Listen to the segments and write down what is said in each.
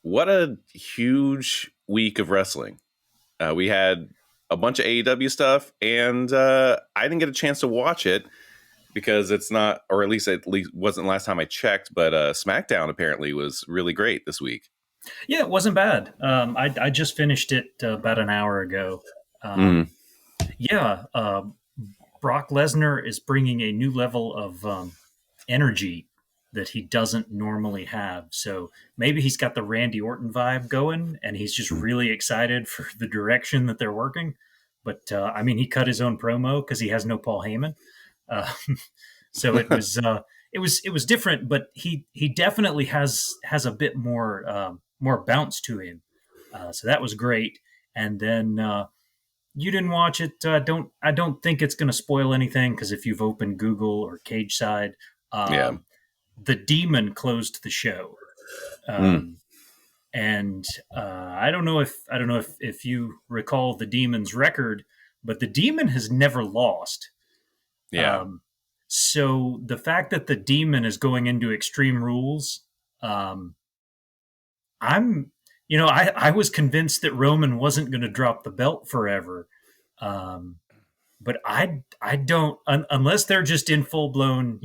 What a huge week of wrestling. We had a bunch of AEW stuff, and I didn't get a chance to watch it because it's not, or at least wasn't last time I checked, but Smackdown apparently was really great this week. Yeah, it wasn't bad. I just finished it about an hour ago. Mm. Yeah, Brock Lesnar is bringing a new level of energy that he doesn't normally have. So maybe he's got the Randy Orton vibe going, and he's just really excited for the direction that they're working. But I mean, he cut his own promo because he has no Paul Heyman. Uh, so it was different, but he definitely has a bit more bounce to him. So that was great. And then you didn't watch it. I don't think it's going to spoil anything because if you've opened Google or Cage Side, Yeah. the Demon closed the show. Mm. And I don't know if you recall the Demon's record, but the Demon has never lost. Yeah. Um, so the fact that the Demon is going into Extreme Rules, um, I'm, I was convinced that Roman wasn't going to drop the belt forever. Um, but I don't, unless they're just in full blown,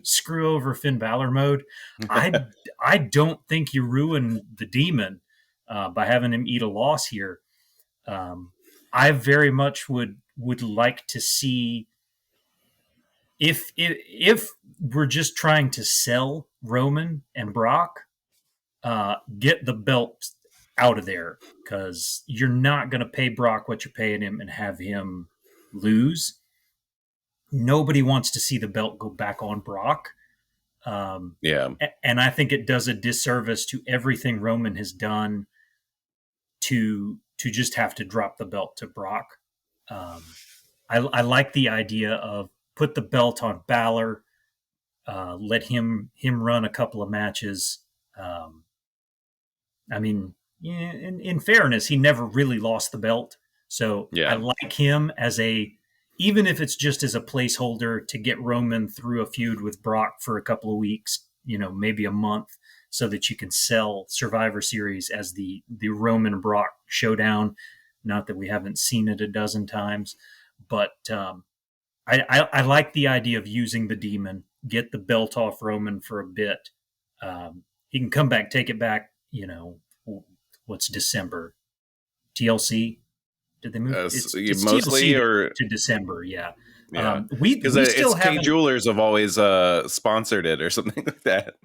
screw over Finn Balor mode. I don't think you ruin the Demon by having him eat a loss here. Um, I very much would like to see if we're just trying to sell Roman and Brock, get the belt out of there because you're not going to pay Brock what you're paying him and have him lose. Nobody wants to see the belt go back on Brock. Yeah. And I think it does a disservice to everything Roman has done to just have to drop the belt to Brock. I like the idea of put the belt on Balor, let him run a couple of matches. I mean, yeah, in fairness, he never really lost the belt, so I Yeah. like him as even if it's just as a placeholder to get Roman through a feud with Brock for a couple of weeks, maybe a month, so that you can sell Survivor Series as the Roman Brock showdown. Not that we haven't seen it a dozen times, but I like the idea of using the Demon, get the belt off Roman for a bit. He can come back, take it back. What's December? TLC? Did they move? It's Mostly, TLC or to December. Yeah. yeah, because We it's still K haven't. Jewelers have always sponsored it or something like that.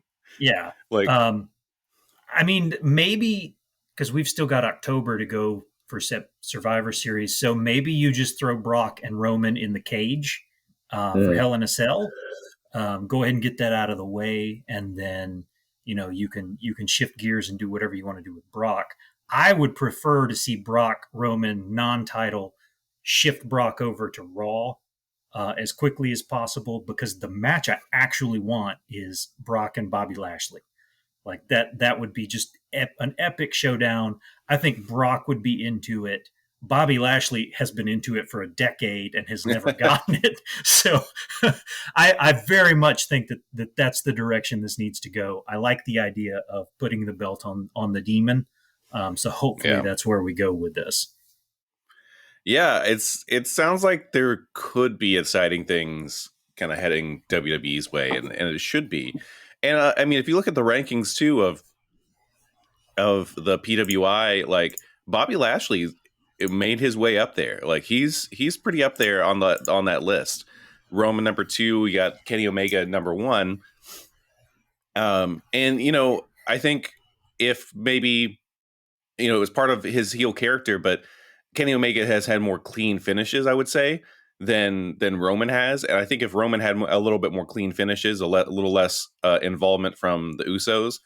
Yeah. Like, I mean, maybe because we've still got October to go for Survivor Series, so maybe you just throw Brock and Roman in the cage for Hell in a Cell. Go ahead and get that out of the way, and then you can shift gears and do whatever you want to do with Brock. I would prefer to see Brock Roman non-title shift Brock over to Raw as quickly as possible because the match I actually want is Brock and Bobby Lashley. Like that would be just an epic showdown. I think Brock would be into it. Bobby Lashley has been into it for a decade and has never gotten it. So I very much think that's the direction this needs to go. I like the idea of putting the belt on the Demon. So hopefully yeah. that's where we go with this. Yeah, it sounds like there could be exciting things kind of heading WWE's way, and it should be. And I mean, if you look at the rankings too of the PWI, like Bobby Lashley, it made his way up there. Like he's pretty up there on that list. Roman number 2, we got Kenny Omega number 1. And I think if maybe it was part of his heel character, but Kenny Omega has had more clean finishes, I would say, than Roman has. And I think if Roman had a little bit more clean finishes, a little less involvement from the Usos,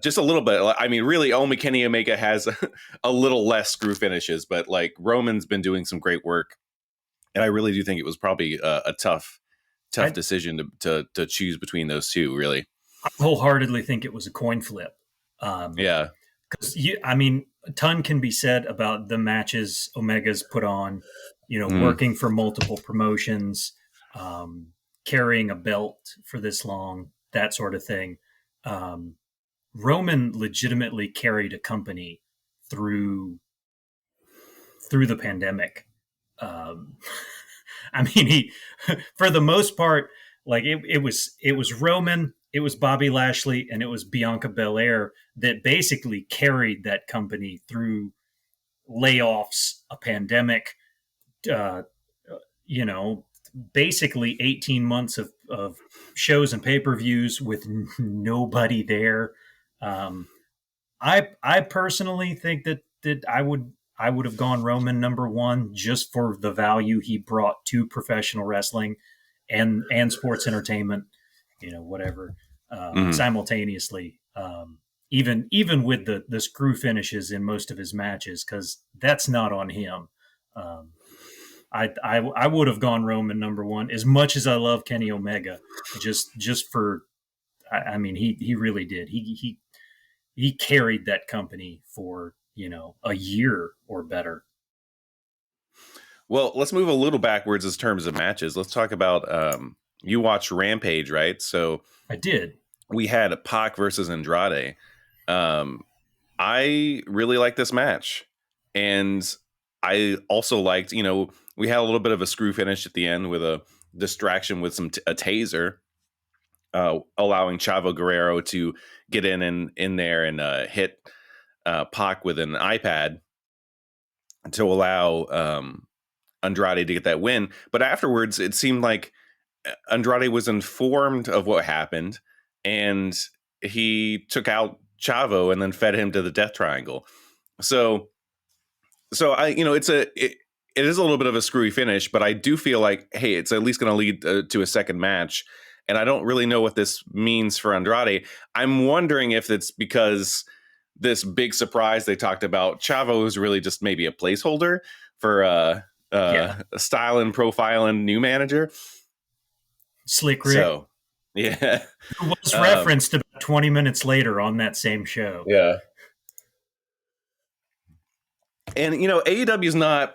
just a little bit. I mean, really, only Kenny Omega has a little less screw finishes, but like Roman's been doing some great work, and I really do think it was probably a tough decision to choose between those two. Really, I wholeheartedly think it was a coin flip. yeah. Because I mean, a ton can be said about the matches Omega's put on. Working for multiple promotions, carrying a belt for this long, that sort of thing. Roman legitimately carried a company through through the pandemic. Um, I mean, he, for the most part, like it was Roman, it was Bobby Lashley, and it was Bianca Belair that basically carried that company through layoffs, a pandemic, uh, you know, basically 18 months of shows and pay per views with nobody there. Um, I personally think that I would have gone Roman number one just for the value he brought to professional wrestling and sports entertainment, whatever, Mhm. simultaneously. Even with the screw finishes in most of his matches, because that's not on him. Um, I would have gone Roman number one as much as I love Kenny Omega, just for I mean he really did he carried that company for a year or better. Well, let's move a little backwards in terms of matches. Let's talk about you watched Rampage, right? So I did. we had Pac versus Andrade. Um, I really liked this match, and I also liked, we had a little bit of a screw finish at the end with a distraction with a taser, allowing Chavo Guerrero to get in there and hit Pac with an iPad to allow Andrade to get that win. But afterwards, it seemed like Andrade was informed of what happened, and he took out Chavo and then fed him to the Death Triangle. So, it is a little bit of a screwy finish, but I do feel like, hey, it's at least going to lead to a second match. And I don't really know what this means for Andrade. I'm wondering if it's because this big surprise they talked about, Chavo is really just maybe a placeholder for Yeah, a style and profile and new manager. Slick Rick, So, yeah. who was Um, referenced about 20 minutes later on that same show. yeah. And, AEW is not,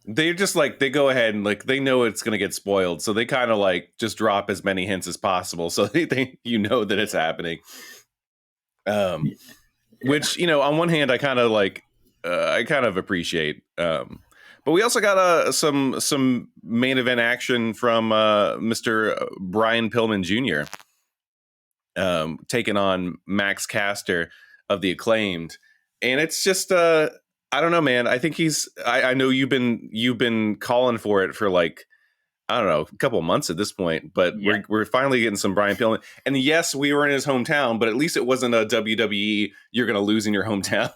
they're just like, they go ahead and like, they know it's going to get spoiled. So they kind of like just drop as many hints as possible. So they think, that it's happening. Um, which, on one hand, I kind of like, I kind of appreciate. But we also got some main event action from Mr. Brian Pillman Jr. Taking on Max Caster of the Acclaimed, and it's just I don't know, man. I think I know you've been calling for it for like, I don't know, a couple of months at this point, but Yeah. we're finally getting some Brian Pillman. And yes, we were in his hometown, but at least it wasn't a WWE you're going to lose in your hometown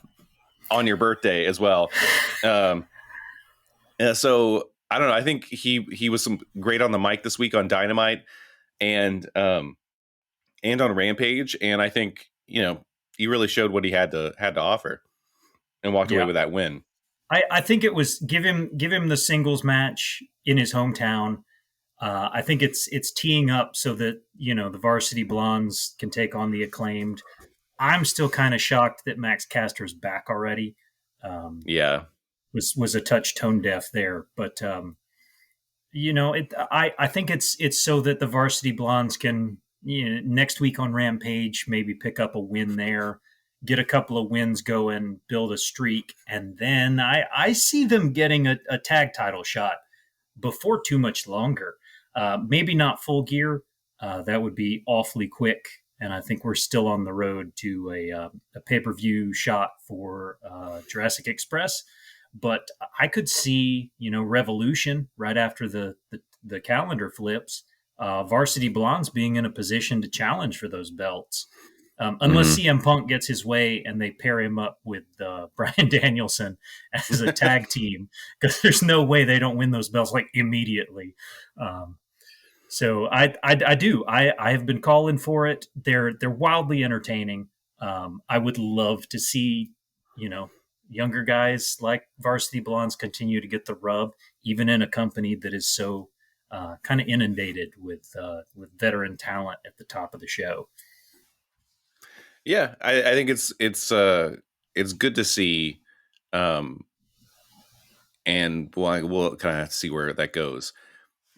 on your birthday as well. Um, so I don't know. I think he was some great on the mic this week on Dynamite and on Rampage, and I think he really showed what he had to offer and walked away Yeah. with that win. I think it was give him the singles match in his hometown. I think it's teeing up so that the Varsity Blondes can take on the Acclaimed. I'm still kind of shocked that Max Caster's back already. Um, Yeah. was a touch tone deaf there, but I think it's so that the Varsity Blondes can next week on Rampage maybe pick up a win there, get a couple of wins going, build a streak, and then I see them getting a tag title shot before too much longer. Maybe not Full Gear. That would be awfully quick. And I think we're still on the road to a pay per view shot for Jurassic Express. But I could see, Revolution right after the calendar flips, Varsity Blondes being in a position to challenge for those belts. Unless Mm-hmm. CM Punk gets his way and they pair him up with Brian Danielson as a tag team, because there's no way they don't win those belts like immediately. Um, so I have been calling for it. They're wildly entertaining. I would love to see you know younger guys like Varsity Blondes continue to get the rub, even in a company that is so kind of inundated with veteran talent at the top of the show. Yeah, I think it's good to see, um, and we'll kind of see where that goes.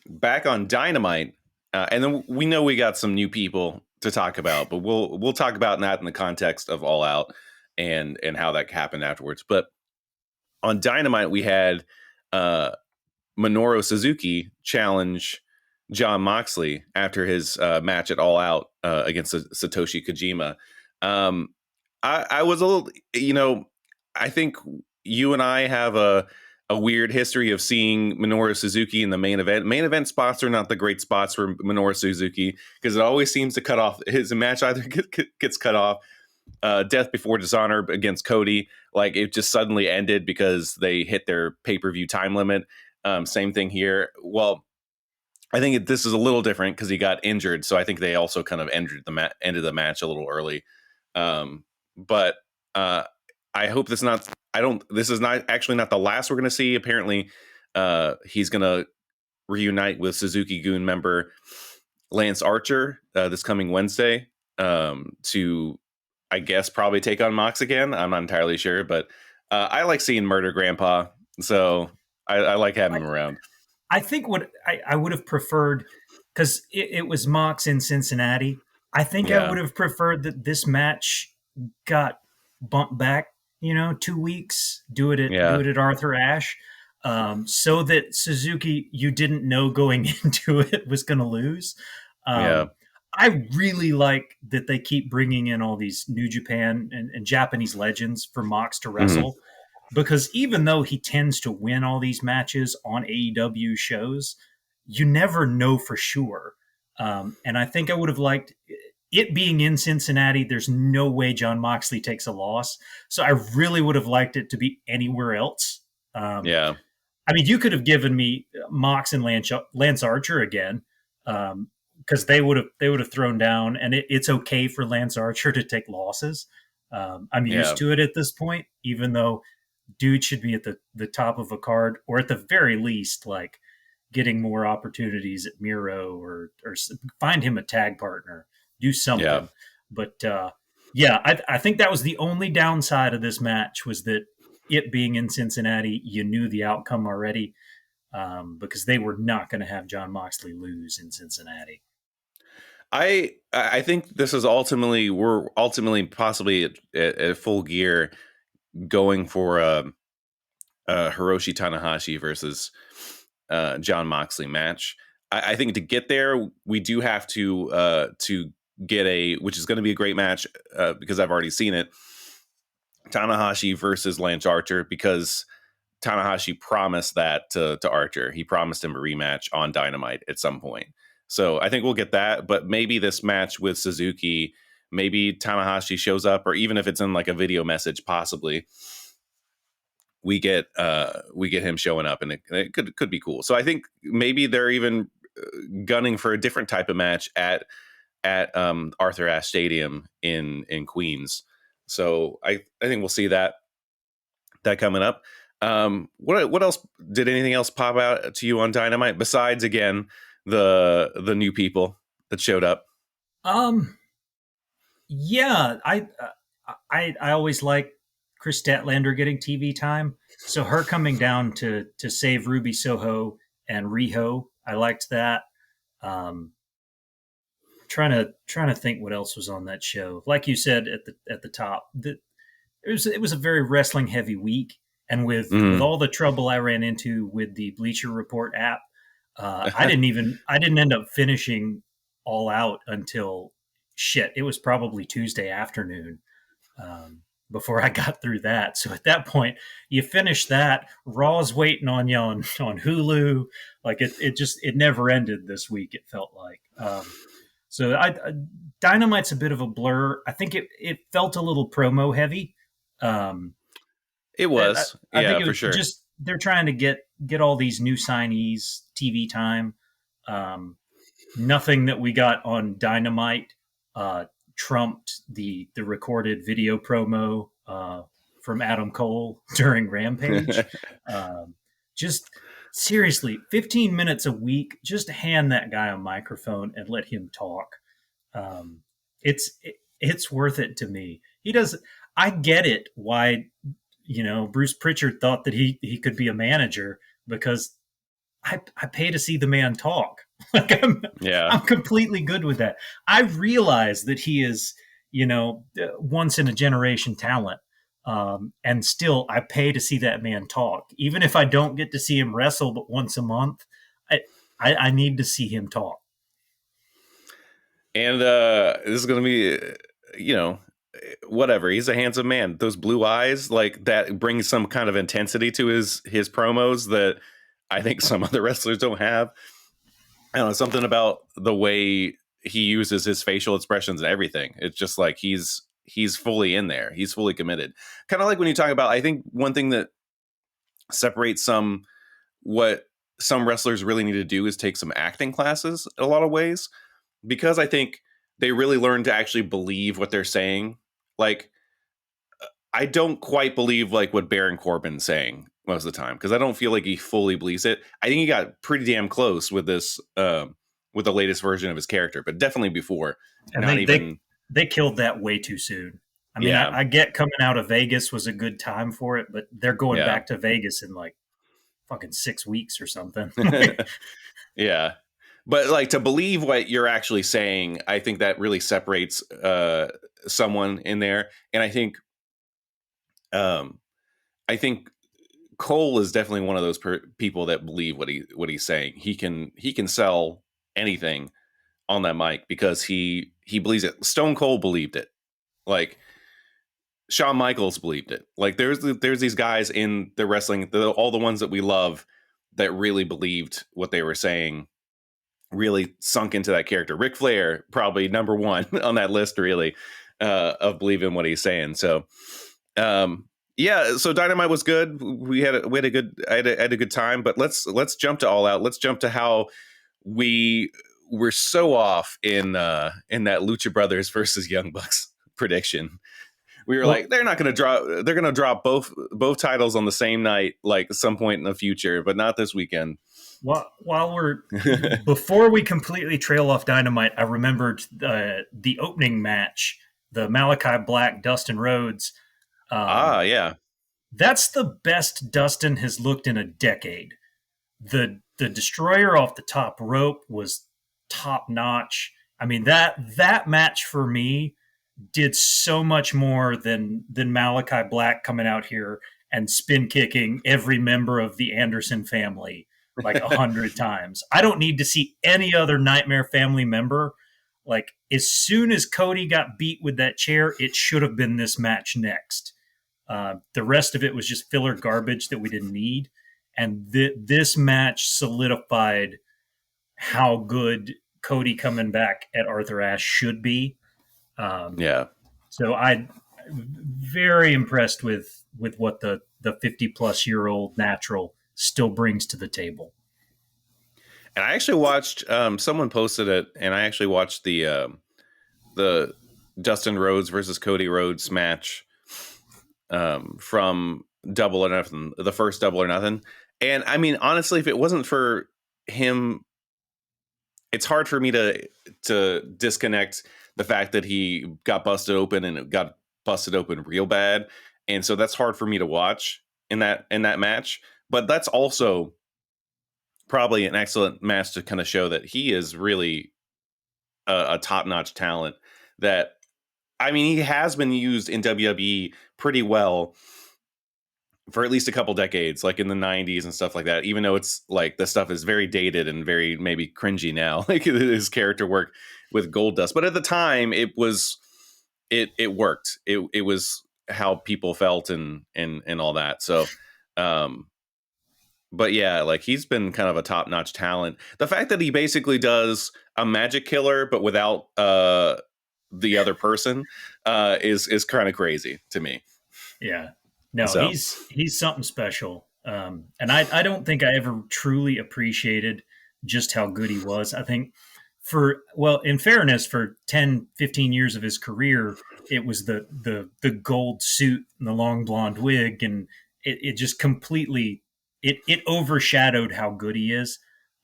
Back on Dynamite, and then we know we got some new people to talk about, but we'll talk about that in the context of All Out and how that happened afterwards. But on Dynamite, we had uh, Minoru Suzuki challenge John Moxley after his match at All Out against Satoshi Kojima. I was a little, I think you and I have a weird history of seeing Minoru Suzuki in the main event. Main event spots are not the great spots for Minoru Suzuki because it always seems to cut off. His match either gets cut off. Death Before Dishonor against Cody, like it just suddenly ended because they hit their pay-per-view time limit. Same thing here. Well, I think this is a little different because he got injured, so I think they also kind of ended the match a little early. But I hope this not. I don't. This is not actually not the last we're going to see. Apparently, he's going to reunite with Suzuki-gun member Lance Archer this coming Wednesday to, I guess, probably take on Mox again. I'm not entirely sure, but I like seeing Murder Grandpa, so I like having him around. I think what I would have preferred, because it was Mox in Cincinnati, I think I would have preferred that this match got bumped back, 2 weeks, do it at Arthur Ashe, so that Suzuki, you didn't know going into it, was going to lose. I really like that they keep bringing in all these New Japan and Japanese legends for Mox to wrestle. Mm-hmm. Because even though he tends to win all these matches on AEW shows, you never know for sure. And I think I would have liked it being in Cincinnati. There's no way John Moxley takes a loss. So I really would have liked it to be anywhere else. I mean, you could have given me Mox and Lance Archer again, because they would have thrown down, and it's okay for Lance Archer to take losses. I'm used to it at this point, even though dude should be at the top of a card, or at the very least, like getting more opportunities at Miro, or find him a tag partner, do something. Yeah. But I think that was the only downside of this match, was that it being in Cincinnati, you knew the outcome already, because they were not going to have John Moxley lose in Cincinnati. I think this is we're ultimately possibly at full gear going for a Hiroshi Tanahashi versus John Moxley match. I think to get there, we do have to get which is going to be a great match because I've already seen it, Tanahashi versus Lance Archer, because Tanahashi promised that to Archer. He promised him a rematch on Dynamite at some point. So I think we'll get that, but maybe this match with Suzuki, maybe Tanahashi shows up, or even if it's in like a video message, possibly we get him showing up, and it could be cool. So I think maybe they're even gunning for a different type of match at Arthur Ashe Stadium in Queens. So I think we'll see that coming up. What else? Did anything else pop out to you on Dynamite besides, again, the new people that showed up? Yeah, I always like Chris Statlander getting TV time, so her coming down to save Ruby Soho and Riho, I liked that. Trying to think what else was on that show. Like you said at the top, it was a very wrestling heavy week, and with all the trouble I ran into with the Bleacher Report app, I didn't end up finishing All Out until it was probably Tuesday afternoon before I got through that. So at that point, you finish that, Raw's waiting on you on Hulu. Like it never ended this week, it felt like. So Dynamite's a bit of a blur. I think it felt a little promo heavy. It was. I think it was for sure. Just they're trying to get all these new signees TV time. Nothing that we got on Dynamite trumped the recorded video promo from Adam Cole during Rampage. Just seriously, 15 minutes a week, just hand that guy a microphone and let him talk. It's worth it to me. I get it why, Bruce Pritchard thought that he could be a manager, because I pay to see the man talk. Like Yeah. I'm completely good with that. I realize that he is, once in a generation talent. And still, I pay to see that man talk. Even if I don't get to see him wrestle, but once a month, I, I need to see him talk. And this is going to be, you know, whatever. He's a handsome man. Those blue eyes, like that, brings some kind of intensity to his promos that I think some other wrestlers don't have. I don't know, something about the way he uses his facial expressions and everything. It's just like he's fully in there. He's fully committed. Kind of like when you talk about, I think one thing that separates what some wrestlers really need to do is take some acting classes in a lot of ways, because I think they really learn to actually believe what they're saying. Like, I don't quite believe like what Baron Corbin's saying most of the time, because I don't feel like he fully believes it. I think he got pretty damn close with this, with the latest version of his character, but definitely before. And Not even, they killed that way too soon. I mean, yeah, I get coming out of Vegas was a good time for it, but they're going yeah, back to Vegas in like fucking 6 weeks or something. yeah. But like, to believe what you're actually saying, I think that really separates someone in there, and um, I think Cole is definitely one of those people that believe what he's saying. He can sell anything on that mic because he believes it. Stone Cold believed it. Like, Shawn Michaels believed it. Like, there's these guys in the wrestling, all the ones that we love, that really believed what they were saying, really sunk into that character. Ric Flair, probably number one on that list, really, of believing what he's saying. So, yeah. So Dynamite was good. We had a good I had a good time. But let's jump to All Out. Let's jump to how we were so off in that Lucha Brothers versus Young Bucks prediction. We were Well, like, they're not going to drop. They're going to drop both titles on the same night, like some point in the future, but not this weekend. while we're before we completely trail off Dynamite, I remembered the opening match, the Malachi Black Dustin Rhodes. Ah, Um, yeah, that's the best Dustin has looked in a decade. The destroyer off the top rope was top notch. I mean, that match for me did so much more than Malachi Black coming out here and spin kicking every member of the Anderson family like 100 times. I don't need to see any other Nightmare Family member. Like, as soon as Cody got beat with that chair, it should have been this match next. The rest of it was just filler garbage that we didn't need. And this match solidified how good Cody coming back at Arthur Ashe should be. Um, yeah. so I very impressed with what the 50-plus-year-old natural still brings to the table. And I actually watched. Someone posted it, and I actually watched the Dustin Rhodes versus Cody Rhodes match, from Double or Nothing, the first Double or Nothing. And I mean, honestly, if it wasn't for him, it's hard for me to disconnect the fact that he got busted open, and it got busted open real bad, and so that's hard for me to watch in that match. But that's also probably an excellent match to kind of show that he is really a top notch talent. That, I mean, he has been used in WWE pretty well for at least a couple decades, like in the 90s and stuff like that, even though it's like the stuff is very dated and very maybe cringy now, like his character work with Goldust. But at the time, it worked. It was how people felt, and all that. So, um, but yeah, like, he's been kind of a top notch talent. The fact that he basically does a magic killer, but without the other person, is kind of crazy to me. Yeah. No, So he's something special. And I don't think I ever truly appreciated just how good he was. I think in fairness, for 10, 15 years of his career, it was the gold suit and the long blonde wig, and it just completely it overshadowed how good he is.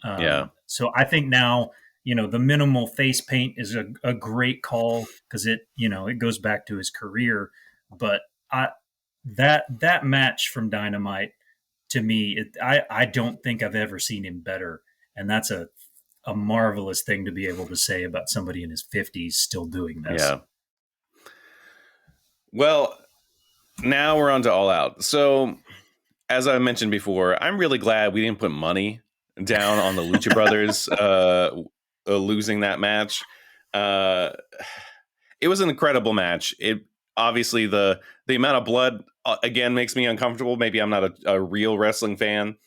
yeah, So I think now, the minimal face paint is a great call, because it goes back to his career. But I that match from Dynamite, to me, I don't think I've ever seen him better, and that's a a marvelous thing to be able to say about somebody in his 50s still doing this. Yeah. Well, now we're on to All Out. So, as I mentioned before, I'm really glad we didn't put money down on the Lucha Brothers losing that match. Uh, it was an incredible match. It obviously the amount of blood again makes me uncomfortable. Maybe I'm not a real wrestling fan,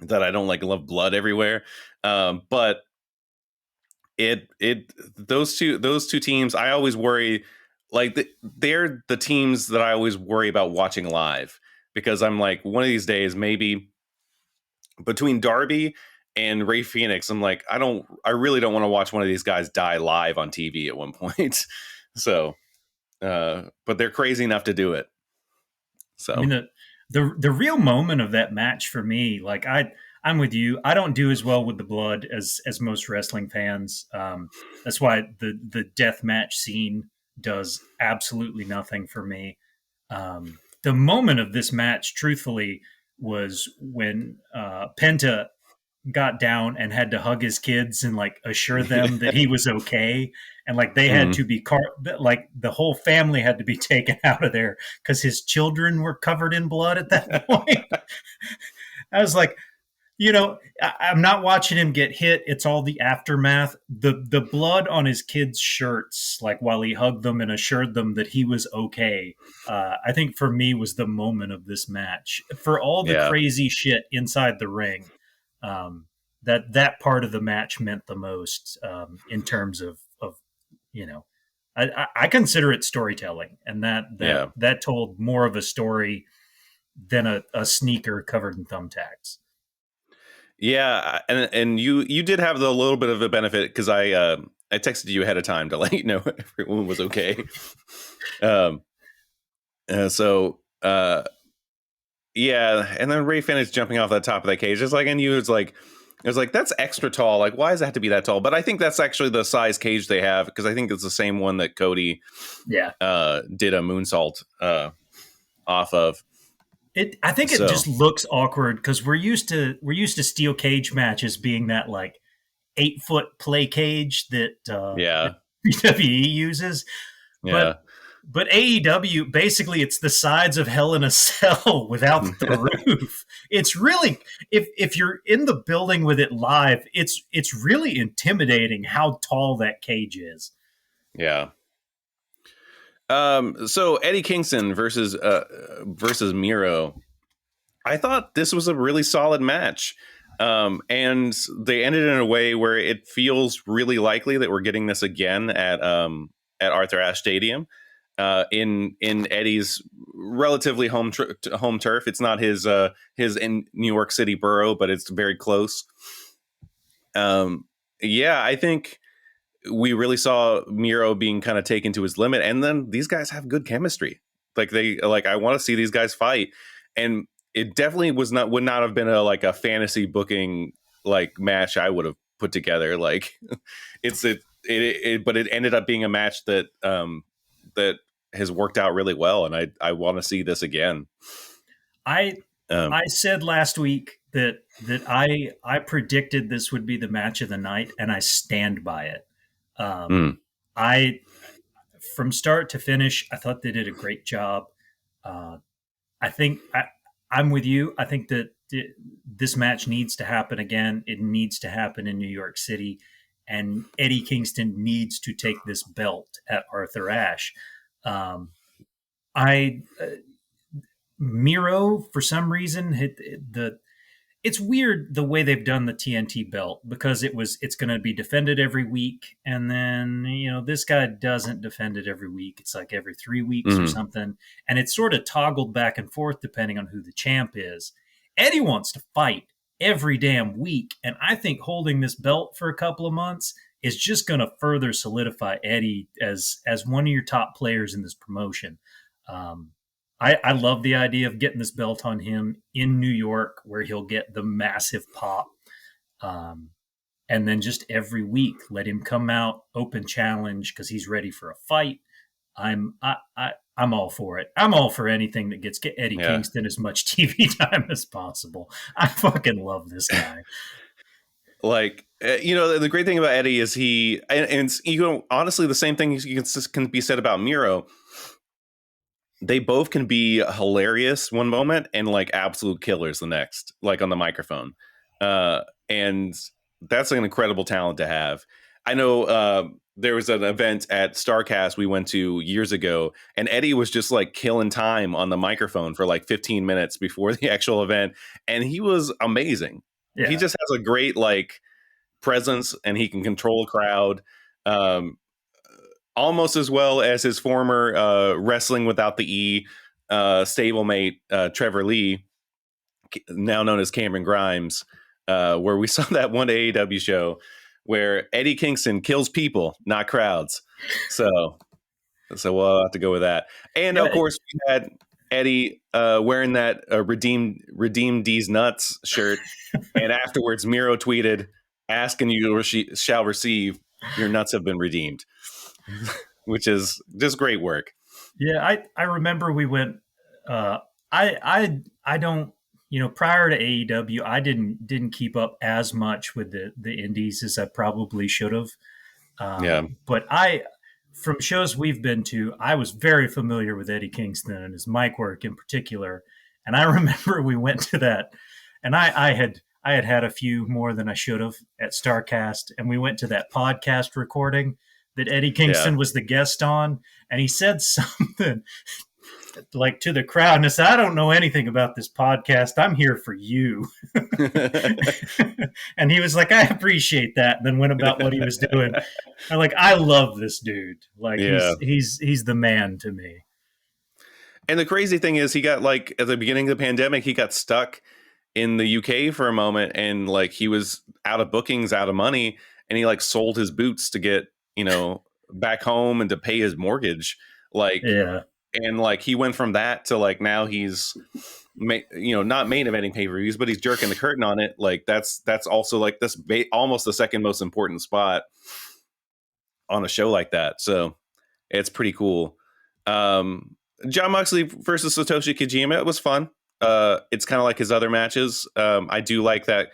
that I don't love blood everywhere. But those two teams, I always worry, they're the teams that I always worry about watching live, because I'm like, one of these days, maybe between Darby and Ray Phoenix, I'm like, I really don't want to watch one of these guys die live on TV at one point. So, but they're crazy enough to do it. So, I mean, the real moment of that match for me, like I'm with you. I don't do as well with the blood as most wrestling fans. That's why the death match scene does absolutely nothing for me. The moment of this match, truthfully, was when Penta got down and had to hug his kids and like assure them that he was okay, and like they had to be like the whole family had to be taken out of there because his children were covered in blood at that point. I was like, I'm not watching him get hit. It's all the aftermath. The blood on his kids' shirts, like while he hugged them and assured them that he was okay. I think for me was the moment of this match. For all the crazy shit inside the ring, that part of the match meant the most in terms of I consider it storytelling, and that told more of a story than a sneaker covered in thumbtacks. Yeah, and you did have the little bit of a benefit, because I texted you ahead of time to let you know everyone was okay. Yeah, and then Ray Phoenix jumping off the top of that cage, it's like, and you was like, it was like, that's extra tall. Like, why does it have to be that tall? But I think that's actually the size cage they have, because I think it's the same one that Cody did a moonsault off of. I think it just looks awkward because we're used to steel cage matches being that like 8-foot play cage that WWE uses. Yeah. But AEW, basically it's the sides of Hell in a Cell without the roof. It's really, if you're in the building with it live, it's really intimidating how tall that cage is. Yeah. So Eddie Kingston versus Miro. I thought this was a really solid match. And they ended in a way where it feels really likely that we're getting this again at Arthur Ashe Stadium, in Eddie's relatively home turf. It's not his in New York City borough, but it's very close. I think we really saw Miro being kind of taken to his limit, and then these guys have good chemistry. I want to see these guys fight, and it definitely would not have been a fantasy booking match I would have put together. But it ended up being a match that that has worked out really well, and I want to see this again. I said last week that I predicted this would be the match of the night, and I stand by it. I from start to finish, I thought they did a great job. I think I'm with you. I think that this match needs to happen again. It needs to happen in New York City, and Eddie Kingston needs to take this belt at Arthur Ashe. Miro, for some reason, it's weird the way they've done the TNT belt, because it's going to be defended every week, and then this guy doesn't defend it every week. It's like every 3 weeks or something, and it's sort of toggled back and forth depending on who the champ is. Eddie wants to fight every damn week, and I think holding this belt for a couple of months is just going to further solidify Eddie as one of your top players in this promotion. I love the idea of getting this belt on him in New York, where he'll get the massive pop. And then just every week, let him come out, open challenge, because he's ready for a fight. I'm all for it. I'm all for anything that gets Eddie Kingston as much TV time as possible. I fucking love this guy. Like, the great thing about Eddie is and honestly, the same thing can be said about Miro. They both can be hilarious one moment and like absolute killers the next, like on the microphone. And that's an incredible talent to have. I know there was an event at Starcast we went to years ago, and Eddie was just like killing time on the microphone for like 15 minutes before the actual event. And he was amazing. He Yeah. just has a great like presence, and he can control a crowd. Um, Almost as well as his former wrestling without the E stablemate Trevor Lee, now known as Cameron Grimes, where we saw that one AEW show where Eddie Kingston kills people, not crowds. So we'll have to go with that. And of Yeah. course, we had Eddie wearing that redeem D's nuts shirt, and afterwards Miro tweeted, "Asking you shall receive. Your nuts have been redeemed." Which is just great work. Yeah, I remember we went. I don't, prior to AEW, I didn't keep up as much with the indies as I probably should have. Yeah. But from shows we've been to, I was very familiar with Eddie Kingston and his mic work in particular. And I remember we went to that, and I had a few more than I should have at Starcast, and we went to that podcast recording that Eddie Yeah. Kingston was the guest on, and he said something like to the crowd, and I said, "I don't know anything about this podcast. I'm here for you." And he was like, "I appreciate that," and then went about what he was doing. I love this dude. Like Yeah. he's the man to me. And the crazy thing is, he got like at the beginning of the pandemic, he got stuck in the UK for a moment, and like he was out of bookings, out of money, and he like sold his boots to get back home and to pay his mortgage. Like, Yeah. and like he went from that to like now he's not main eventing pay-per-views, but he's jerking the curtain on it. Like that's also like this almost the second most important spot on a show like that. So it's pretty cool. John Moxley versus Satoshi Kojima, it was fun. It's kind of like his other matches. I do like that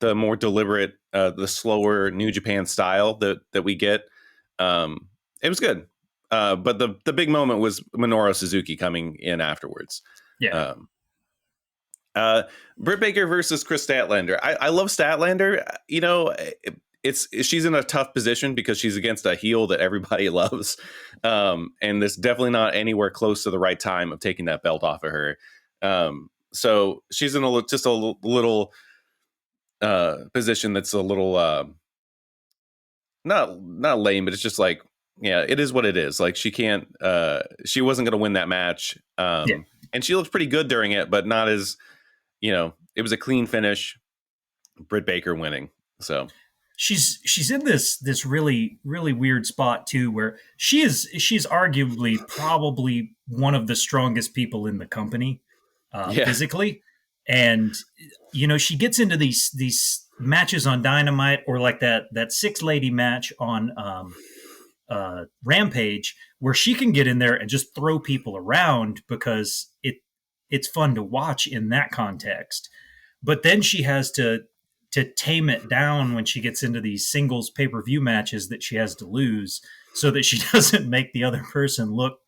the more deliberate, the slower New Japan style that we get. It was good. But the big moment was Minoru Suzuki coming in afterwards. Yeah. Britt Baker versus Chris Statlander. I love Statlander. She's in a tough position because she's against a heel that everybody loves, and it's definitely not anywhere close to the right time of taking that belt off of her. So she's in a little position that's a little not lame, but it's just like, yeah, it is what it is. Like she wasn't going to win that match, Yeah. and she looked pretty good during it, but not as it was a clean finish. Britt Baker winning, so. She's in this really really weird spot too, where she's arguably probably one of the strongest people in the company Yeah. physically, and she gets into these matches on Dynamite, or like that six lady match on Rampage, where she can get in there and just throw people around because it's fun to watch in that context. But then she has to tame it down when she gets into these singles pay-per-view matches that she has to lose, so that she doesn't make the other person look,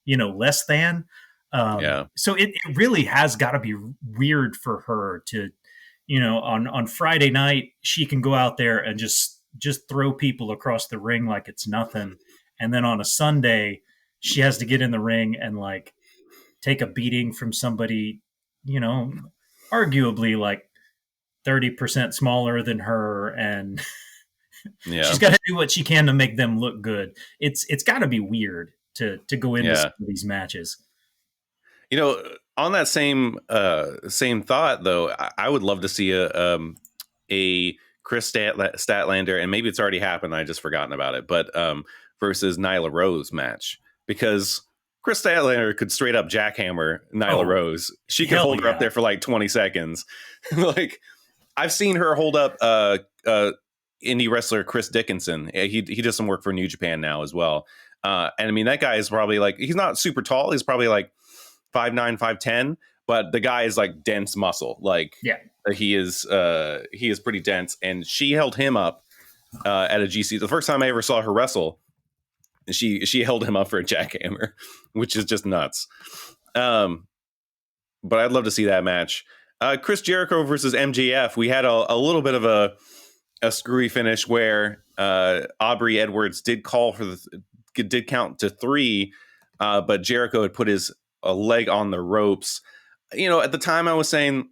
less than. Yeah. So it really has got to be weird for her to, on Friday night, she can go out there and just throw people across the ring like it's nothing. And then on a Sunday, she has to get in the ring and like take a beating from somebody, arguably like 30% smaller than her, and Yeah. she's got to do what she can to make them look good. It's got to be weird to go into some of these matches. On that same thought though, I would love to see a Chris Statlander, and maybe it's already happened, I just forgotten about it, but versus Nyla Rose match, because Chris Statlander could straight up jackhammer Nyla Rose. She could hold her up there for like 20 seconds. Like, I've seen her hold up indie wrestler Chris Dickinson. He does some work for New Japan now as well. And I mean, that guy is probably like, he's not super tall. He's probably like 5'9", 5'10", but the guy is like dense muscle. Like Yeah. he is pretty dense, and she held him up at a GC. The first time I ever saw her wrestle, she held him up for a jackhammer, which is just nuts. But I'd love to see that match. Chris Jericho versus MJF. We had a little bit of a screwy finish where Aubrey Edwards did call for did count to 3, but Jericho had put his leg on the ropes. You know, at the time I was saying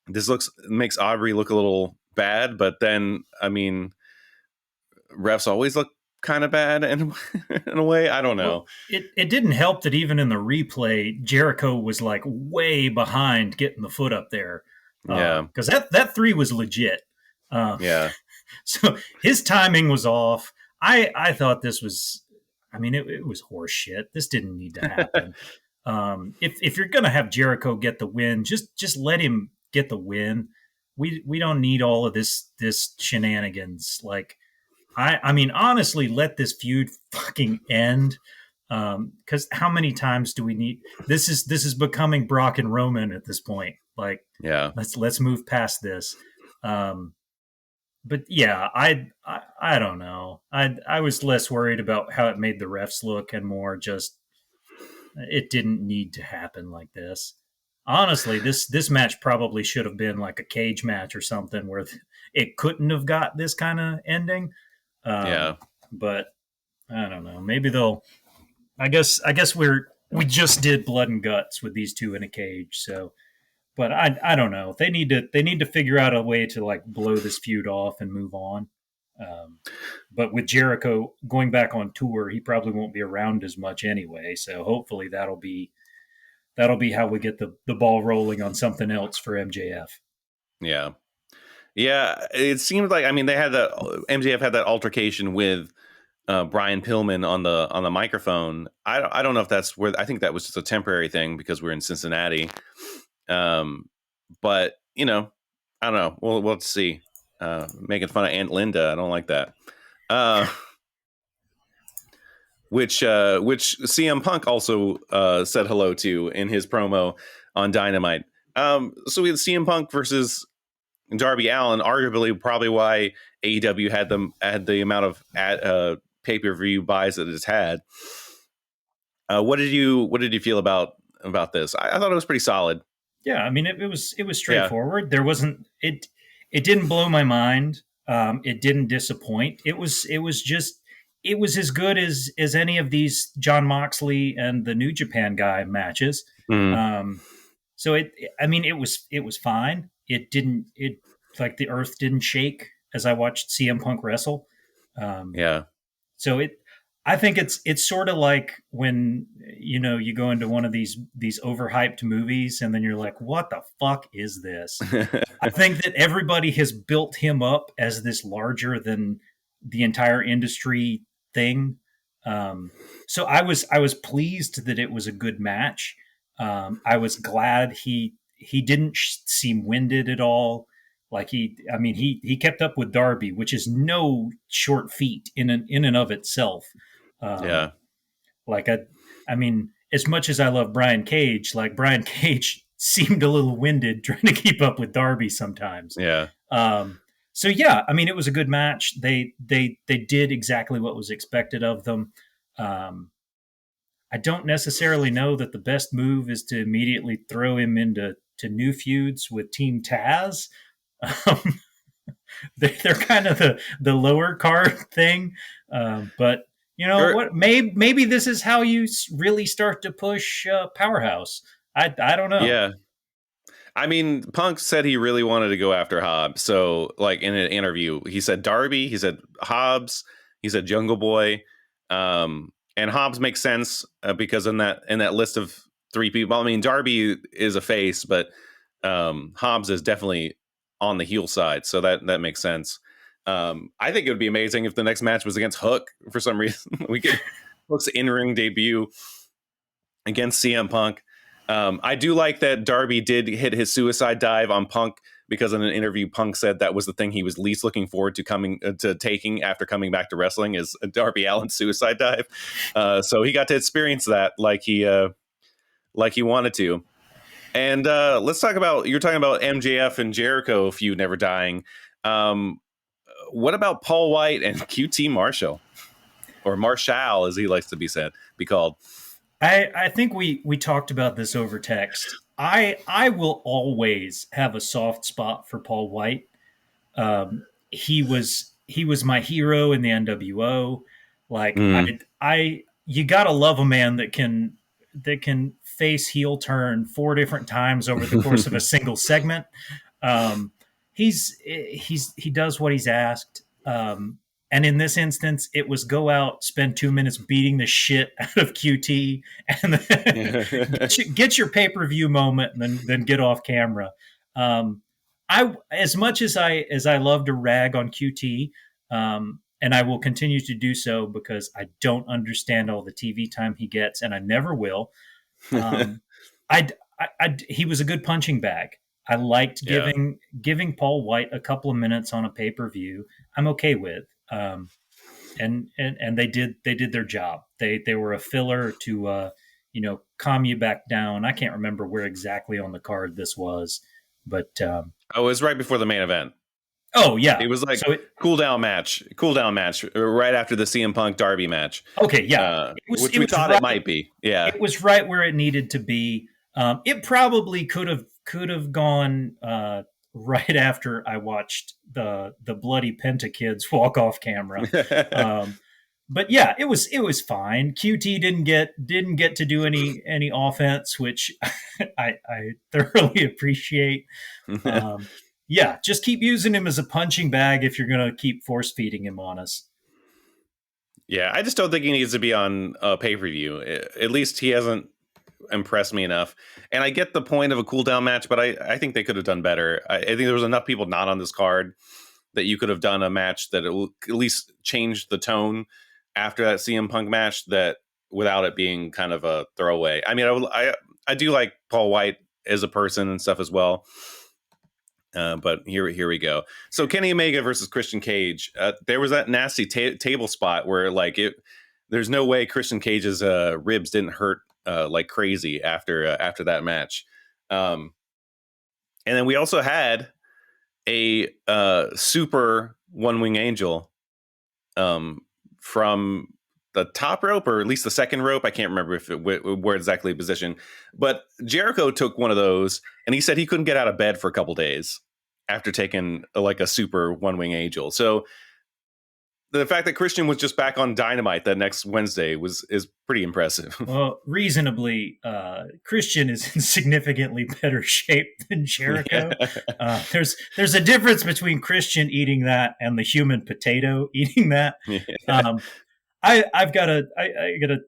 this makes Aubrey look a little bad, but then I mean, refs always look kind of bad in a way. I don't know. Well, it didn't help that even in the replay, Jericho was like way behind getting the foot up there. Yeah, because that 3 was legit. Yeah. So his timing was off. I thought this was, I mean, it was horse shit. This didn't need to happen. If you're gonna have Jericho get the win, just let him get the win. We don't need all of this shenanigans. Like, I mean, honestly, let this feud fucking end. Because how many times do we need? This is becoming Brock and Roman at this point. Like, yeah, let's move past this. But yeah, I don't know. I was less worried about how it made the refs look and more just it didn't need to happen like this. Honestly, this match probably should have been like a cage match or something where it couldn't have got this kind of ending. Yeah. But I don't know. Maybe they'll. I guess we just did blood and guts with these two in a cage. So, but I don't know. They need to figure out a way to like blow this feud off and move on. But with Jericho going back on tour, he probably won't be around as much anyway. So hopefully that'll be how we get the ball rolling on something else for MJF. Yeah. Yeah, it seemed like, I mean, MJF had that altercation with Brian Pillman on the microphone. I don't know if that's where, I think that was just a temporary thing because we're in Cincinnati. But you know, I don't know. We'll have to see. Making fun of Aunt Linda, I don't like that. Which CM Punk also said hello to in his promo on Dynamite. So we had CM Punk versus Darby Allin, arguably probably why AEW had the amount of pay-per-view buys that it's had. What did you feel about this? I thought it was pretty solid. Yeah, I mean it was straightforward. Yeah. There wasn't it didn't blow my mind. It didn't disappoint. It was as good as any of these Jon Moxley and the New Japan guy matches. So it was fine. It like the earth didn't shake as I watched CM Punk wrestle. So I think it's sort of like when, you know, you go into one of these overhyped movies and then you're like, what the fuck is this? I think that everybody has built him up as this larger than the entire industry thing. So I was pleased that it was a good match. I was glad he didn't seem winded at all. Like he kept up with Darby, which is no short feat in and of itself. Like I mean, as much as I love Brian Cage, like Brian Cage seemed a little winded trying to keep up with Darby sometimes. Yeah. So yeah, I mean, it was a good match. They did exactly what was expected of them. I don't necessarily know that the best move is to immediately throw him into new feuds with Team Taz. They're kind of the lower card thing, but you know what? Maybe this is how you really start to push Powerhouse. I don't know. Yeah. I mean, Punk said he really wanted to go after Hobbs. So, like in an interview, he said Darby, he said Hobbs, he said Jungle Boy, and Hobbs makes sense because in that list of 3 people, I mean, Darby is a face, but Hobbs is definitely on the heel side, so that makes sense. I think it would be amazing if the next match was against Hook for some reason. We get Hook's in-ring debut against CM Punk. I do like that Darby did hit his suicide dive on Punk because in an interview, Punk said that was the thing he was least looking forward to taking after coming back to wrestling is a Darby Allin suicide dive. So he got to experience that like he wanted to. And let's talk about, you're talking about MJF and Jericho feud never dying. Um, what about Paul White and QT Marshall, or Marshall as he likes to be called? I think we talked about this over text. I will always have a soft spot for Paul White. He was my hero in the NWO. Like Mm. I you gotta love a man that can face heel turn 4 different times over the course of a single segment. Um, he does what he's asked. And in this instance, it was go out, spend 2 minutes beating the shit out of QT, and then get your pay per view moment, and then get off camera. Um, I as much as I love to rag on QT, and I will continue to do so because I don't understand all the TV time he gets, and I never will. Um, I, he was a good punching bag. I liked Yeah. giving Paul White a couple of minutes on a pay per view. I'm okay with, and they did their job. They were a filler to calm you back down. I can't remember where exactly on the card this was, but Oh, it was right before the main event. oh yeah. It was like So it cool down match right after the CM Punk Darby match, okay, yeah. which It we was thought it right. might be. Yeah. It was right where it needed to be. It probably could have gone right after I watched the bloody Penta kids walk off camera. Um, but yeah, it was fine. QT didn't get to do any offense, which I thoroughly appreciate. Um, yeah, just keep using him as a punching bag if you're going to keep force feeding him on us. Yeah, I just don't think he needs to be on a pay per view. At least he hasn't impressed me enough. And I get the point of a cool down match, but I think they could have done better. I think there was enough people not on this card that you could have done a match that at least changed the tone after that CM Punk match, that without it being kind of a throwaway. I mean, I do like Paul White as a person and stuff as well. But here we go. So Kenny Omega versus Christian Cage. There was that nasty table spot where there's no way Christian Cage's ribs didn't hurt like crazy after that match. And then we also had a super one wing angel from the top rope, or at least the second rope. I can't remember if where exactly position, but Jericho took one of those, and he said he couldn't get out of bed for a couple days after taking like a super one wing angel. So the fact that Christian was just back on Dynamite that next Wednesday is pretty impressive. Well, reasonably, Christian is in significantly better shape than Jericho. There's a difference between Christian eating that and the human potato eating that. Yeah. Um, I gotta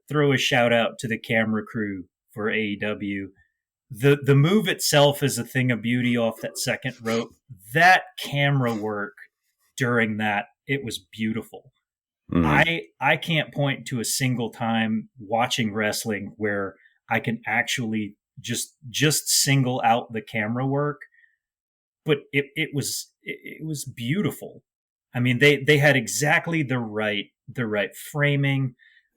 throw a shout out to the camera crew for AEW. The move itself is a thing of beauty off that second rope. That camera work during that, it was beautiful. Mm, I can't point to a single time watching wrestling where I can actually just single out the camera work, but it was beautiful. I mean, they had exactly the right framing.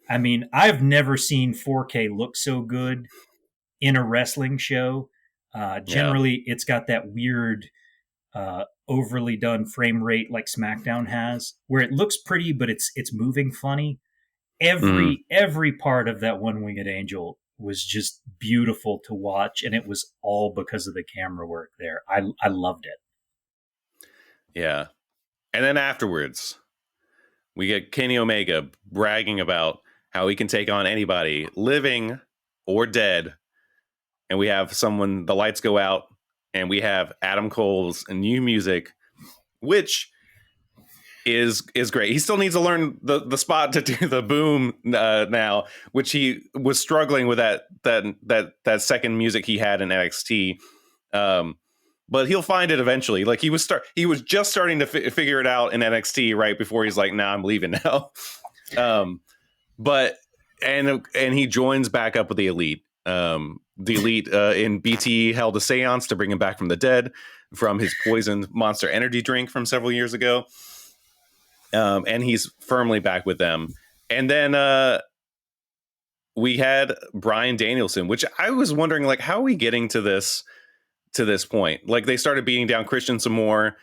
I mean, I've never seen 4K look so good in a wrestling show. yeah. Generally, it's got that weird overly done frame rate like Smackdown has, where it looks pretty, but it's moving funny. Mm, Every part of that one winged angel was just beautiful to watch, and it was all because of the camera work there. I loved it. yeah. And then afterwards, we get Kenny Omega bragging about how he can take on anybody, living or dead. And we have the lights go out, and we have Adam Cole's new music, which is great. He still needs to learn the spot to do the boom now, which he was struggling with that second music he had in NXT. But he'll find it eventually. Like he was just starting to figure it out in NXT right before he's like, "Nah, I'm leaving now." um, but and he joins back up with the Elite. The Elite in BT held a seance to bring him back from the dead from his poisoned Monster Energy drink from several years ago. And he's firmly back with them. And then we had Bryan Danielson, which I was wondering, like, how are we getting to this point? Like, they started beating down Christian some more.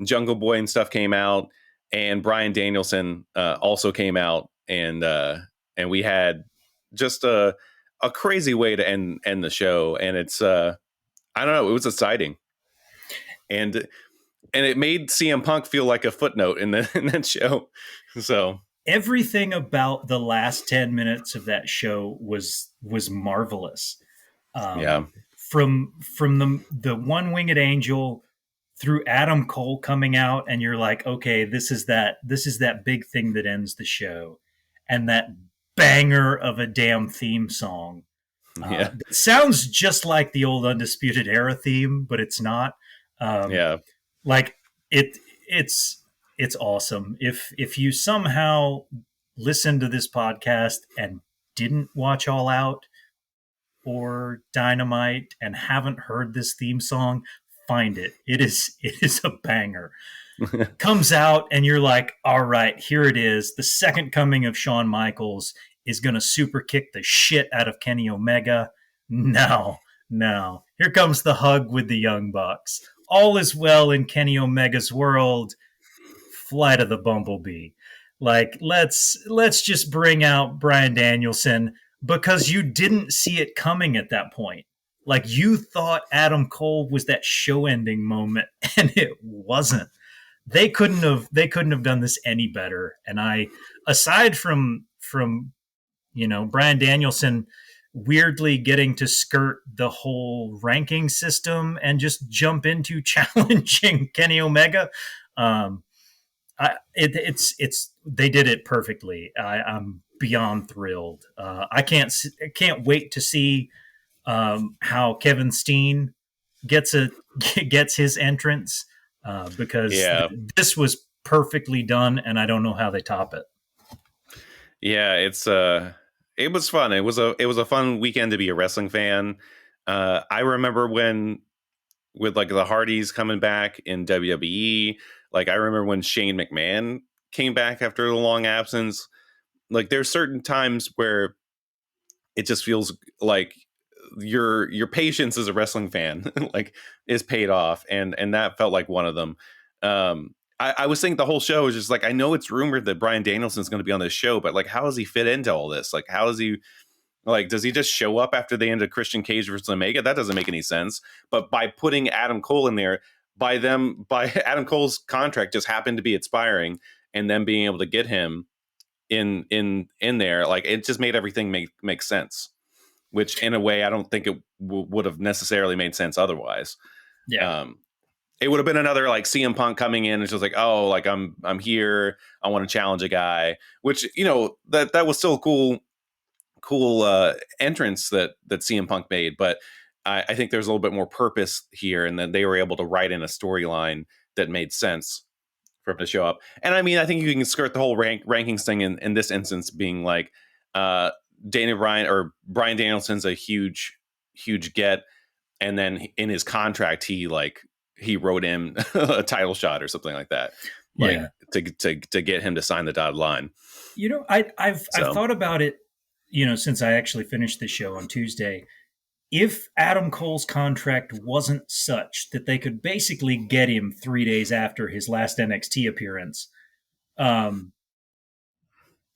Jungle Boy and stuff came out, and Bryan Danielson also came out, and we had just a crazy way to end the show. And it's I don't know, it was exciting, and it made CM Punk feel like a footnote in in that show. So Everything about the last 10 minutes of that show was marvelous. yeah, From the one winged angel through Adam Cole coming out, and you're like, okay, this is that big thing that ends the show, and that banger of a damn theme song. yeah, It sounds just like the old Undisputed Era theme, but it's not. Um, yeah, like it, it's awesome. If you somehow listen to this podcast and didn't watch All Out or Dynamite and haven't heard this theme song, find it. It is a banger. Comes out and you're like, all right, here it is. The second coming of Shawn Michaels is going to super kick the shit out of Kenny Omega. No, no. Here comes the hug with the Young Bucks. All is well in Kenny Omega's world. Flight of the Bumblebee. Like, let's just bring out Bryan Danielson because you didn't see it coming at that point. Like, you thought Adam Cole was that show ending moment, and it wasn't. They couldn't have done this any better. And I, aside from Bryan Danielson weirdly getting to skirt the whole ranking system and just jump into challenging Kenny Omega, um, it's they did it perfectly. I'm beyond thrilled. I can't wait to see how Kevin Steen gets gets his entrance, because yeah. this was perfectly done, and I don't know how they top it. Yeah, it was fun. It was a fun weekend to be a wrestling fan. I remember when with like the Hardys coming back in WWE. Like, I remember when Shane McMahon came back after a long absence. Like, there's certain times where it just feels like your patience as a wrestling fan like is paid off, and that felt like one of them. I was thinking the whole show is just like, I know it's rumored that Bryan Danielson's going to be on this show, but like, how does he fit into all this? Like, how is he, like, does he just show up after they ended Christian Cage versus Omega? That doesn't make any sense. But by putting Adam Cole in there, by Adam Cole's contract just happened to be expiring, and then being able to get him in there, like, it just made everything make sense. Which, in a way, I don't think it would have necessarily made sense otherwise. Yeah. It would have been another like CM Punk coming in and just like, oh, like I'm here, I want to challenge a guy, which, that was still a cool entrance that CM Punk made, but I think there's a little bit more purpose here, and then they were able to write in a storyline that made sense for him to show up. And I mean, I think you can skirt the whole rankings thing in this instance, being like, Bryan Danielson's a huge get, and then in his contract he wrote in a title shot or something like that, like, Yeah. to get him to sign the dotted line. I've thought about it, since I actually finished the show on Tuesday. If Adam Cole's contract wasn't such that they could basically get him 3 days after his last NXT appearance,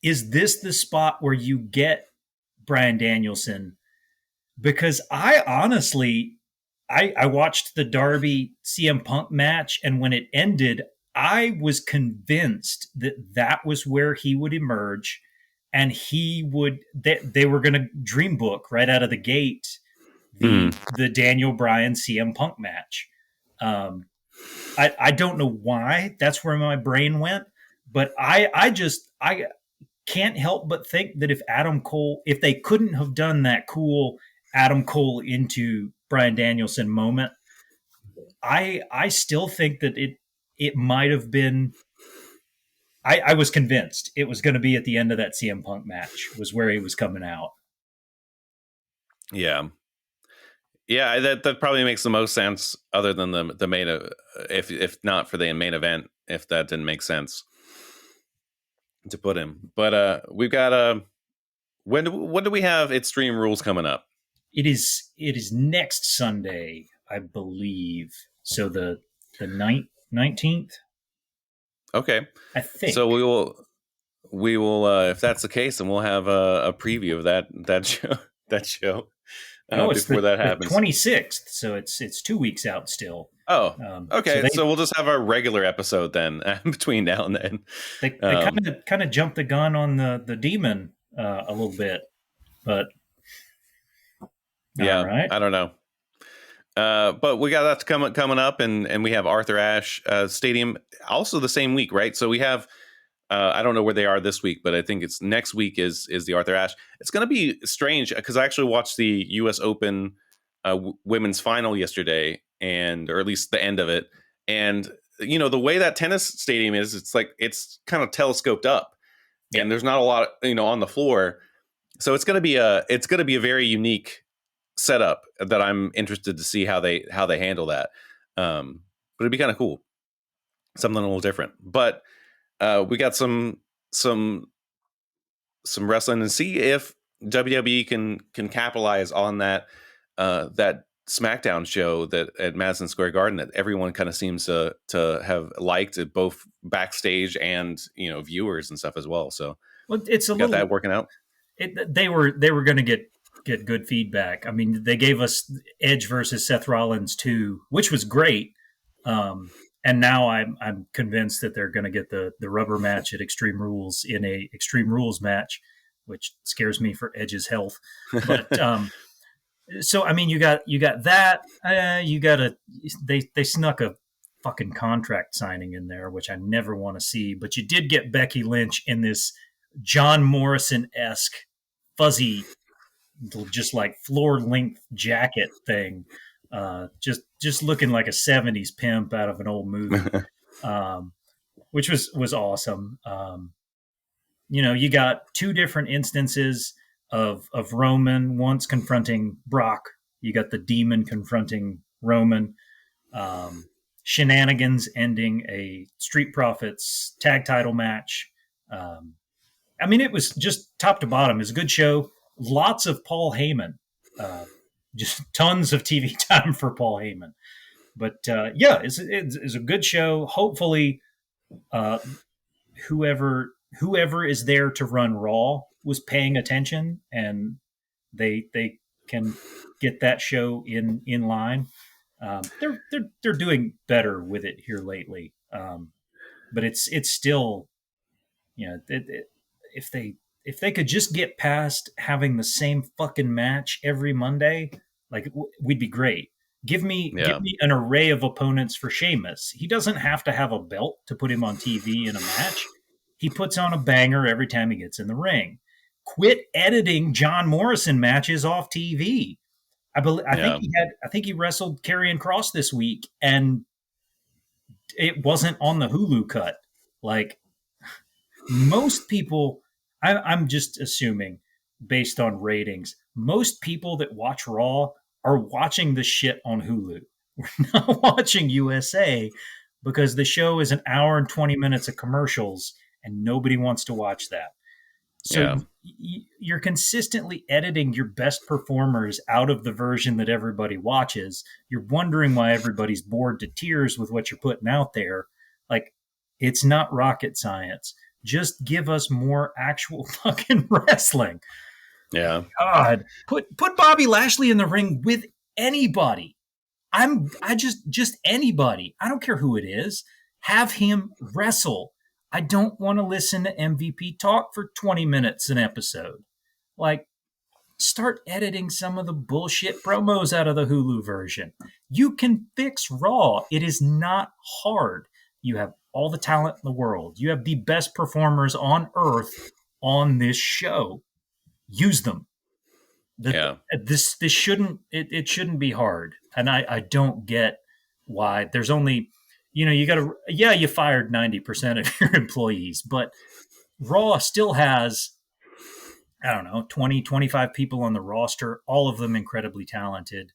is this the spot where you get Bryan Danielson? Because I honestly, I watched the Darby CM Punk match, and when it ended, I was convinced that was where he would emerge, and they were going to dream book right out of the gate the Daniel Bryan CM Punk match. I don't know why that's where my brain went, but I can't help but think that if they couldn't have done that cool Adam Cole into Bryan Danielson moment, I still think that it might have been. I was convinced it was going to be at the end of that CM Punk match was where he was coming out. Yeah. Yeah, that probably makes the most sense, other than the main, if not for the main event, if that didn't make sense to put him. But we've got when do we have Extreme Rules coming up? It is next Sunday, I believe. So the 19th, Okay, I so think. we will if that's the case, then we'll have a preview of that show that show No, it's before that the happens. 26th, so it's 2 weeks out still. Oh, So okay. So we'll just have our regular episode then between now and then. they Um, kind of jumped the gun on the demon a little bit, but all yeah, right. I don't know. But we got that coming up, and we have Arthur Ashe Stadium also the same week, right? So we have I don't know where they are this week, but I think it's next week is the Arthur Ashe. It's going to be strange because I actually watched the U.S. Open women's final yesterday, and or at least the end of it. And the way that tennis stadium is, it's like it's kind of telescoped up, and Yep. there's not a lot on the floor. So it's going to be a very unique setup that I'm interested to see how they handle that. But it'd be kind of cool, something a little different. But we got some wrestling and see if WWE can capitalize on that Smackdown show that at Madison Square Garden that everyone kind of seems to have liked it, both backstage and viewers and stuff as well. So Well, it's a got little. that working out. They were going to get good feedback. I mean, they gave us Edge versus Seth Rollins 2, which was great. And now I'm convinced that they're going to get the rubber match at Extreme Rules in a Extreme Rules match, which scares me for Edge's health. But so I mean, you got that. You got they snuck a fucking contract signing in there, which I never want to see. But you did get Becky Lynch in this John Morrison esque fuzzy, just like floor length jacket thing, just looking like a '70s pimp out of an old movie, um, which was awesome. You got two different instances of Roman once confronting Brock. You got the demon confronting Roman. Shenanigans ending a Street Profits tag title match. Um, I mean, it was just top to bottom. It was a good show. Lots of Paul Heyman. Uh, just tons of TV time for Paul Heyman. But yeah, it's a good show. Hopefully, uh, whoever is there to run Raw was paying attention, and they can get that show in line. They're doing better with it here lately, but it's still if they could just get past having the same fucking match every Monday, like we'd be great. Give me Yeah, give me an array of opponents for Sheamus. He doesn't have to have a belt to put him on TV in a match. He puts on a banger every time he gets in the ring. Quit editing John Morrison matches off TV. yeah, I think he wrestled Karrion Kross this week, and it wasn't on the Hulu cut. Like most people, I'm just assuming based on ratings, most people that watch Raw are watching the shit on Hulu. We're not watching USA because the show is an hour and 20 minutes of commercials and nobody wants to watch that. So yeah, you're consistently editing your best performers out of the version that everybody watches. You're wondering why everybody's bored to tears with what you're putting out there. Like, it's not rocket science. Just give us more actual fucking wrestling. yeah, God, put Bobby Lashley in the ring with anybody. I just anybody. I don't care who it is. Have him wrestle. I don't want to listen to MVP talk for 20 minutes an episode. Like, start editing some of the bullshit promos out of the Hulu version. You can fix Raw. It is not hard. You have all the talent in the world. You have the best performers on earth on this show. Use them. yeah. This shouldn't be hard, and I don't get why there's only you got to you fired 90% of your employees, but Raw still has, I don't know, 20-25 people on the roster, all of them incredibly talented.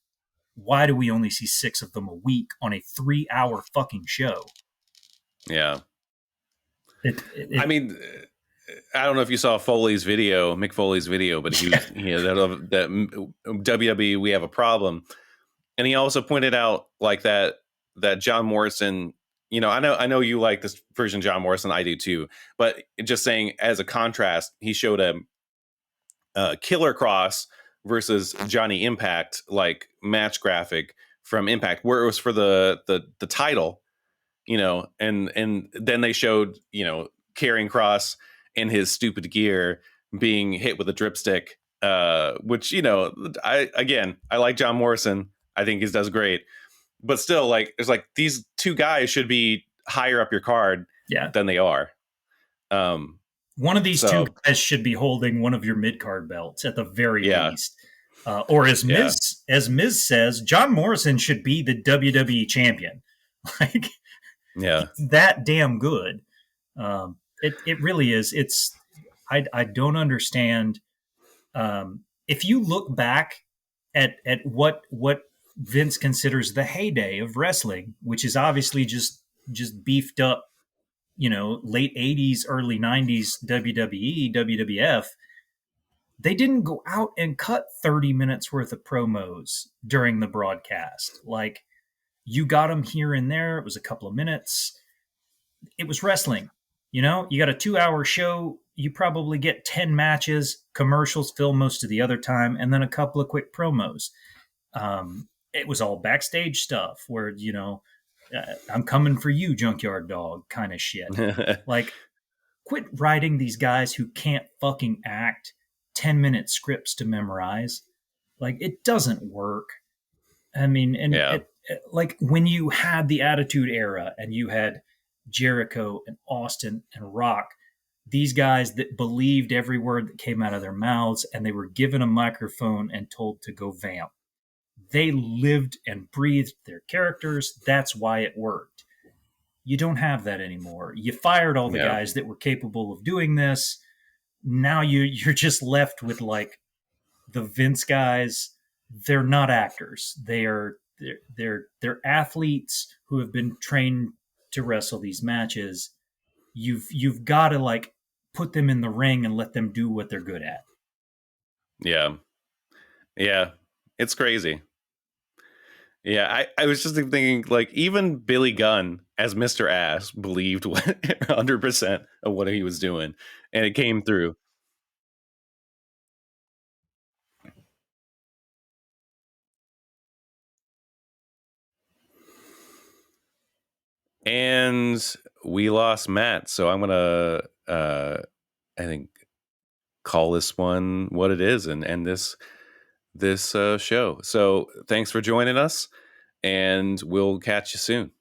Why do we only see 6 of them a week on a 3-hour fucking show? Yeah. It, I it, mean, I don't know if you saw Mick Foley's video, but he was, that WWE, we have a problem. And he also pointed out like that John Morrison, I know you like this version of John Morrison, I do too, but just saying as a contrast, he showed a Killer Cross versus Johnny Impact like match graphic from Impact, where it was for the title, and then they showed, Karrion Cross in his stupid gear being hit with a dripstick, which, I like John Morrison. I think he does great, but still, like, it's like these two guys should be higher up your card Yeah. than they are. Um, One of these two so guys should be holding one of your mid card belts at the very yeah, least. Or yeah, As Miz says, John Morrison should be the WWE champion. Like, yeah, he's that damn good. It really is. I don't understand. If you look back at what Vince considers the heyday of wrestling, which is obviously just beefed up, late 80s, early 90s WWE, WWF, they didn't go out and cut 30 minutes worth of promos during the broadcast. Like, you got them here and there. It was a couple of minutes. It was wrestling. You got a 2-hour show. You probably get 10 matches, commercials fill most of the other time, and then a couple of quick promos. It was all backstage stuff where, I'm coming for you, Junkyard Dog kind of shit. Like, quit writing these guys who can't fucking act 10-minute scripts to memorize. Like, it doesn't work. I mean, and yeah, like when you had the Attitude Era and you had Jericho and Austin and Rock, these guys that believed every word that came out of their mouths, and they were given a microphone and told to go vamp. They lived and breathed their characters. That's why it worked. You don't have that anymore. You fired all the yeah, guys that were capable of doing this. Now you're just left with like the Vince guys. They're not actors. They're athletes who have been trained to wrestle these matches. You've got to like put them in the ring and let them do what they're good at. yeah, yeah. It's crazy. Yeah, I was just thinking, like, even Billy Gunn as Mr. Ass believed 100% of what he was doing, and it came through. And we lost Matt, so I'm gonna, I think, call this one what it is and end this show. So thanks for joining us, and we'll catch you soon.